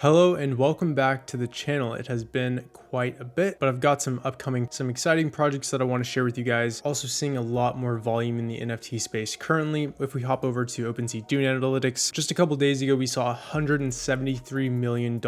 Hello and welcome back to the channel. It has been quite a bit, but I've got some exciting projects that I want to share with you guys. Also seeing a lot more volume in the NFT space currently. If we hop over to OpenSea Dune Analytics, just a couple days ago, we saw $173 million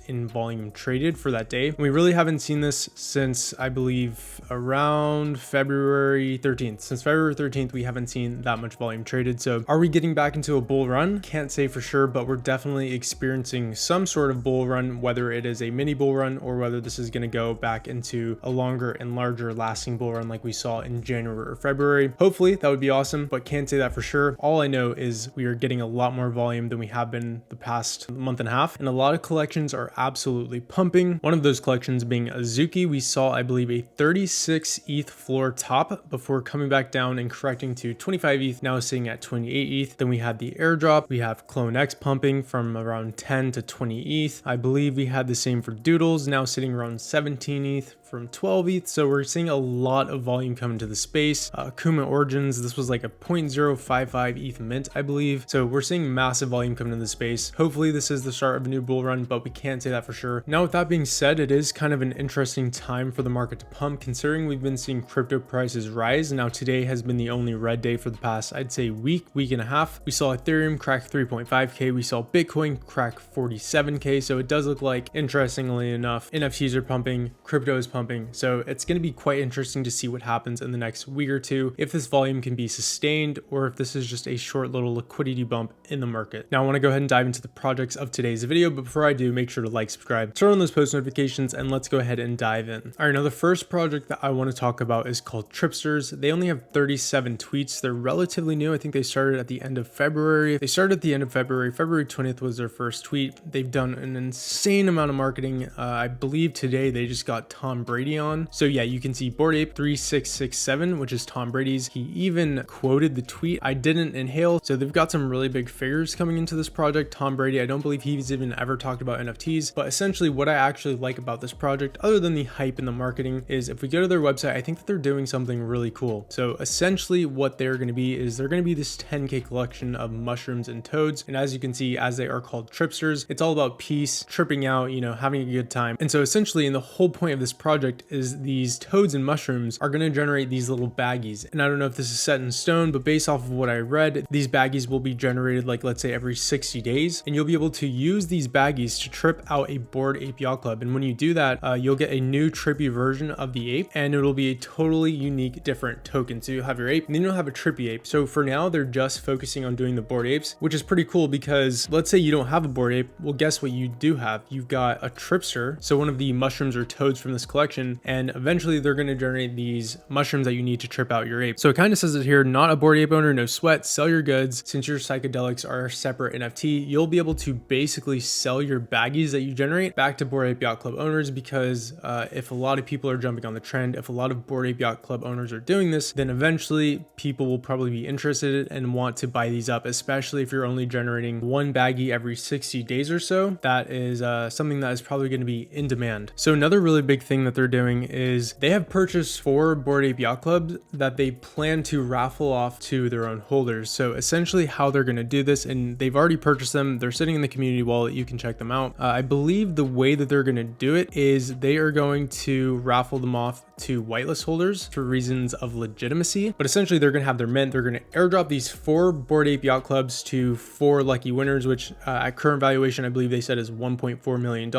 in volume traded for that day. And we really haven't seen this since, I believe, around February 13th. Since February 13th, we haven't seen that much volume traded. So are we getting back into a bull run? Can't say for sure, but we're definitely experiencing some sort of bull run, whether it is a mini bull run or whether this is going to go back into a longer and larger lasting bull run like we saw in January or February. Hopefully that would be awesome, but can't say that for sure. All I know is we are getting a lot more volume than we have been the past month and a half, and a lot of collections are absolutely pumping. One of those collections being Azuki. We saw, I believe, a 36 ETH floor top before coming back down and correcting to 25 ETH, now sitting at 28 ETH. Then we had the airdrop. We have Clone X pumping from around 10 to 20 ETH. I believe we had the same for Doodles, now sitting around 17 ETH from 12 ETH. So we're seeing a lot of volume come into the space. Kuma Origins, this was like a 0.055 ETH mint, I believe. So we're seeing massive volume come into the space. Hopefully this is the start of a new bull run, but we can't say that for sure. Now, with that being said, it is kind of an interesting time for the market to pump, considering we've been seeing crypto prices rise. Now today has been the only red day for the past, I'd say week and a half. We saw Ethereum crack 3.5K. We saw Bitcoin crack 47K. So it does look like, interestingly enough, NFTs are pumping, crypto is pumping. So it's going to be quite interesting to see what happens in the next week or two, if this volume can be sustained or if this is just a short little liquidity bump in the market. Now I want to go ahead and dive into the projects of today's video, but before I do, make sure to like, subscribe, turn on those post notifications, and let's go ahead and dive in. All right, now the first project that I want to talk about is called Tripsters. They only have 37 tweets. They're relatively new. I think they started at the end of February. February 20th was their first tweet. They've done an insane amount of marketing. I believe today they just got Tom Brady on. So yeah, you can see Bored Ape 3667, which is Tom Brady's. He even quoted the tweet, "I didn't inhale." So they've got some really big figures coming into this project. Tom Brady, I don't believe he's even ever talked about NFTs, but essentially what I actually like about this project, other than the hype and the marketing, is if we go to their website, I think that they're doing something really cool. So essentially what they're going to be is they're going to be this 10K collection of mushrooms and toads. And as you can see, as they are called Tripsters, it's all about peace, tripping out, having a good time. And so essentially, and the whole point of this project is these toads and mushrooms are going to generate these little baggies. And I don't know if this is set in stone, but based off of what I read, these baggies will be generated, like, let's say every 60 days. And you'll be able to use these baggies to trip out a Bored Ape Yacht Club. And when you do that, you'll get a new trippy version of the ape, and it'll be a totally unique, different token. So you'll have your ape, and then you'll have a trippy ape. So for now, they're just focusing on doing the Bored Apes, which is pretty cool because let's say you don't have a Bored Ape. Well, guess what you do have? You've got a Tripster. So one of the mushrooms or toads from this collection, and eventually they're going to generate these mushrooms that you need to trip out your ape. So it kind of says it here, not a Bored Ape owner, no sweat, sell your goods. Since your psychedelics are a separate NFT, you'll be able to basically sell your baggies that you generate back to Bored Ape Yacht Club owners, because if a lot of people are jumping on the trend, if a lot of Bored Ape Yacht Club owners are doing this, then eventually people will probably be interested and want to buy these up, especially if you're only generating one baggie every 60 days or so. That is something that is probably going to be in demand. So another really big thing that they're doing is they have purchased 4 Bored Ape Yacht Clubs that they plan to raffle off to their own holders. So essentially how they're going to do this, and they've already purchased them, they're sitting in the community wallet, you can check them out. I believe the way that they're going to do it is they are going to raffle them off to whitelist holders for reasons of legitimacy, but essentially they're going to have their mint. They're going to airdrop these 4 Bored Ape Yacht Clubs to 4 lucky winners, which at current valuation, I believe they said is $1.4 million.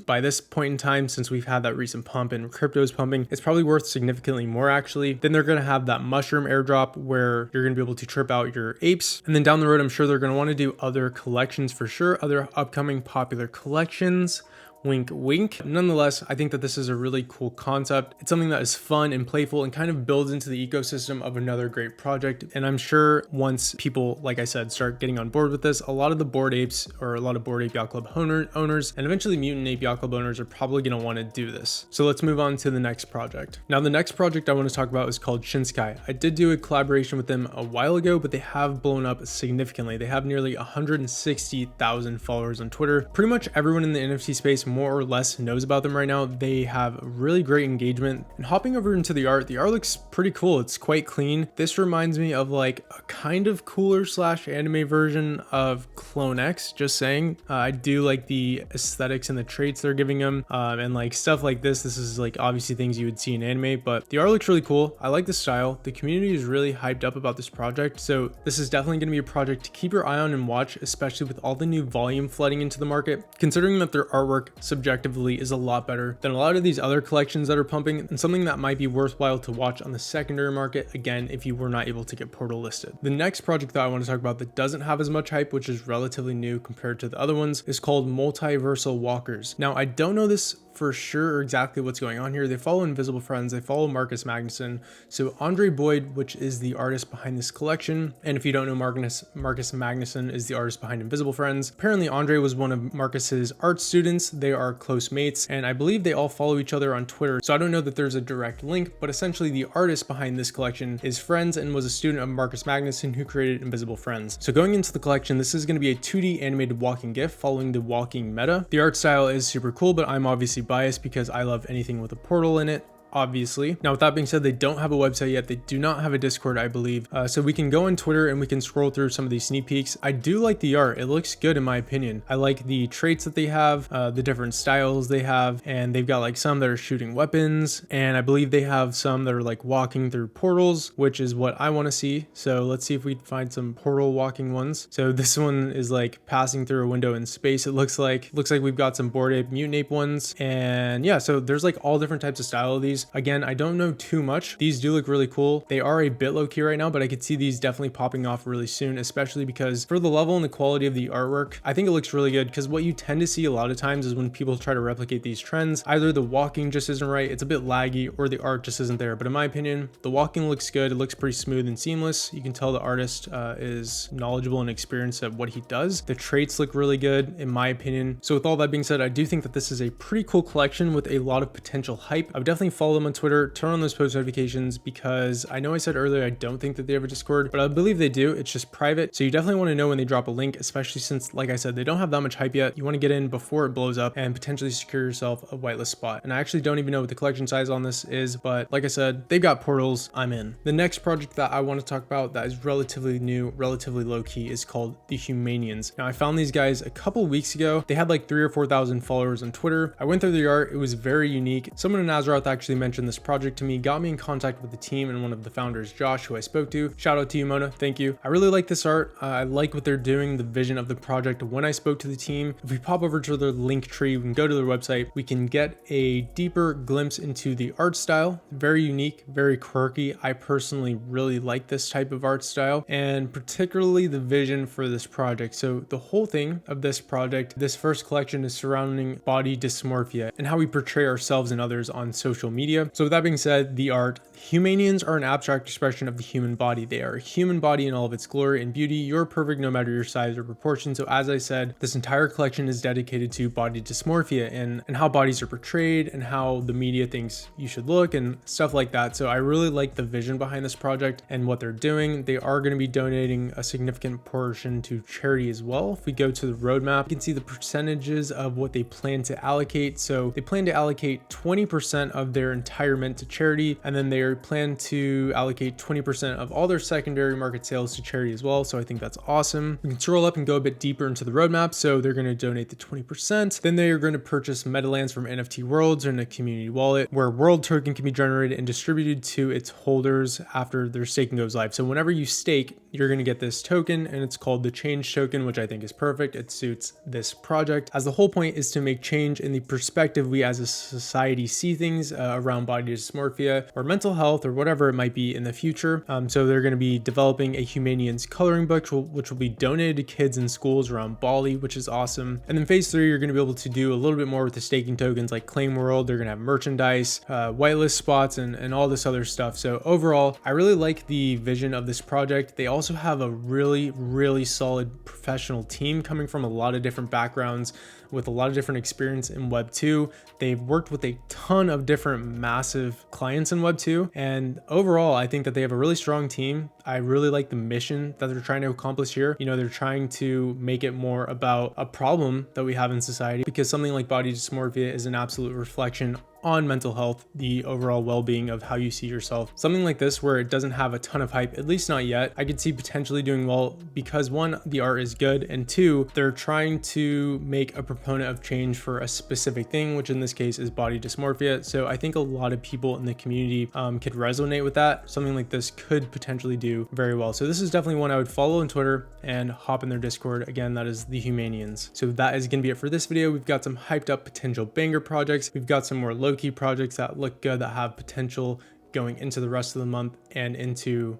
By this point in time, since we've had that recent pump and crypto is pumping, it's probably worth significantly more actually. Then they're going to have that mushroom airdrop where you're going to be able to trip out your apes. And then down the road, I'm sure they're going to want to do other collections for sure, other upcoming popular collections. Wink, wink. Nonetheless, I think that this is a really cool concept. It's something that is fun and playful and kind of builds into the ecosystem of another great project. And I'm sure once people, like I said, start getting on board with this, a lot of the Bored Apes or a lot of Bored Ape Yacht Club owners and eventually Mutant Ape Yacht Club owners are probably going to want to do this. So let's move on to the next project. Now, the next project I want to talk about is called Shinsekai. I did do a collaboration with them a while ago, but they have blown up significantly. They have nearly 160,000 followers on Twitter. Pretty much everyone in the NFT space, more or less knows about them right now. They have really great engagement. And hopping over into the art looks pretty cool. It's quite clean. This reminds me of like a kind of cooler / anime version of Clone X, just saying. I do like the aesthetics and the traits they're giving them, and like stuff like this. This is like obviously things you would see in anime, but the art looks really cool. I like the style. The community is really hyped up about this project, so this is definitely going to be a project to keep your eye on and watch, especially with all the new volume flooding into the market, considering that their artwork subjectively is a lot better than a lot of these other collections that are pumping, and something that might be worthwhile to watch on the secondary market, again, if you were not able to get Portal listed. The next project that I want to talk about that doesn't have as much hype, which is relatively new compared to the other ones, is called Multiversal Walkers. Now, I don't know this for sure or exactly what's going on here. They follow Invisible Friends, they follow Marcus Magnuson. So Andre Boyd, which is the artist behind this collection, and if you don't know, Marcus Magnuson is the artist behind Invisible Friends. Apparently Andre was one of Marcus's art students. They are close mates, and I believe they all follow each other on Twitter. So I don't know that there's a direct link, but essentially the artist behind this collection is friends and was a student of Marcus Magnuson, who created Invisible Friends. So going into the collection, this is going to be a 2D animated walking GIF following the walking meta. The art style is super cool, but I'm obviously biased because I love anything with a portal in it, obviously. Now, with that being said, they don't have a website yet. They do not have a Discord, I believe. So we can go on Twitter and we can scroll through some of these sneak peeks. I do like the art. It looks good in my opinion. I like the traits that they have, the different styles they have, and they've got like some that are shooting weapons, and I believe they have some that are like walking through portals, which is what I want to see. So let's see if we find some portal walking ones. So this one is like passing through a window in space. It looks like we've got some Bored Ape, Mutant Ape ones, and yeah, so there's like all different types of style of these. Again, I don't know too much. These do look really cool. They are a bit low key right now, but I could see these definitely popping off really soon, especially because for the level and the quality of the artwork, I think it looks really good, because what you tend to see a lot of times is when people try to replicate these trends, either the walking just isn't right, it's a bit laggy, or the art just isn't there. But in my opinion, the walking looks good. It looks pretty smooth and seamless. You can tell the artist is knowledgeable and experienced at what he does. The traits look really good in my opinion. So with all that being said, I do think that this is a pretty cool collection with a lot of potential hype. I would definitely follow them on Twitter, turn on those post notifications, because I know I said earlier I don't think that they have a Discord, but I believe they do. It's just private, so you definitely want to know when they drop a link, especially since, like I said, they don't have that much hype yet. You want to get in before it blows up and potentially secure yourself a whitelist spot. And I actually don't even know what the collection size on this is, but like I said, they've got portals. I'm in. The next project that I want to talk about that is relatively new, relatively low key, is called the Humanians. Now, I found these guys a couple weeks ago. They had like 3,000 or 4,000 followers on Twitter. I went through the art. It was very unique. Someone in Azeroth actually mentioned this project to me, got me in contact with the team and one of the founders, Josh, who I spoke to. Shout out to you, Mona. Thank you. I really like this art. I like what they're doing, the vision of the project. When I spoke to the team, if we pop over to their link tree, we can go to their website, we can get a deeper glimpse into the art style. Very unique, very quirky. I personally really like this type of art style, and particularly the vision for this project. So the whole thing of this project, this first collection, is surrounding body dysmorphia and how we portray ourselves and others on social media. So with that being said, the art, Humanians are an abstract expression of the human body. They are a human body in all of its glory and beauty. You're perfect no matter your size or proportion. So as I said, this entire collection is dedicated to body dysmorphia and how bodies are portrayed and how the media thinks you should look and stuff like that. So I really like the vision behind this project and what they're doing. They are going to be donating a significant portion to charity as well. If we go to the roadmap, you can see the percentages of what they plan to allocate. So they plan to allocate 20% of their entire mint to charity, and then they plan to allocate 20% of all their secondary market sales to charity as well. So I think that's awesome. We can scroll up and go a bit deeper into the roadmap. So they're going to donate the 20%. Then they are going to purchase Metalands from NFT Worlds in a community wallet, where world token can be generated and distributed to its holders after their staking goes live. So whenever you stake, you're going to get this token, and it's called the change token, which I think is perfect. It suits this project, as the whole point is to make change in the perspective we as a society see things around body dysmorphia or mental health or whatever it might be in the future. So they're going to be developing a Humanians coloring book, which will be donated to kids in schools around Bali, which is awesome. And then phase 3, you're going to be able to do a little bit more with the staking tokens, like Claim World. They're going to have merchandise, whitelist spots, and all this other stuff. So overall, I really like the vision of this project. They also have a really solid professional team coming from a lot of different backgrounds, with a lot of different experience in Web 2. They've worked with a ton of different massive clients in Web 2. And overall, I think that they have a really strong team. I really like the mission that they're trying to accomplish here. You know, they're trying to make it more about a problem that we have in society, because something like body dysmorphia is an absolute reflection on mental health, the overall well-being of how you see yourself. Something like this, where it doesn't have a ton of hype, at least not yet, I could see potentially doing well because one, the art is good, and two, they're trying to make a proponent of change for a specific thing, which in this case is body dysmorphia. So I think a lot of people in the community could resonate with that. Something like this could potentially do very well. So this is definitely one I would follow on Twitter and hop in their Discord. Again, that is the Humanians. So that is gonna be it for this video. We've got some hyped up potential banger projects. We've got some more low-key projects that look good, that have potential going into the rest of the month and into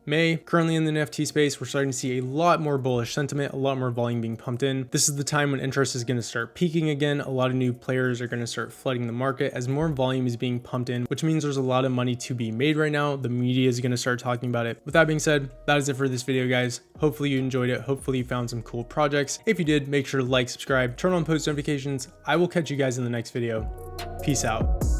May. Currently in the NFT space, we're starting to see a lot more bullish sentiment, a lot more volume being pumped in. This is the time when interest is going to start peaking again. A lot of new players are going to start flooding the market as more volume is being pumped in, which means there's a lot of money to be made right now. The media is going to start talking about it. With that being said, that is it for this video, guys. Hopefully you enjoyed it. Hopefully you found some cool projects. If you did, make sure to like, subscribe, turn on post notifications. I will catch you guys in the next video. Peace out.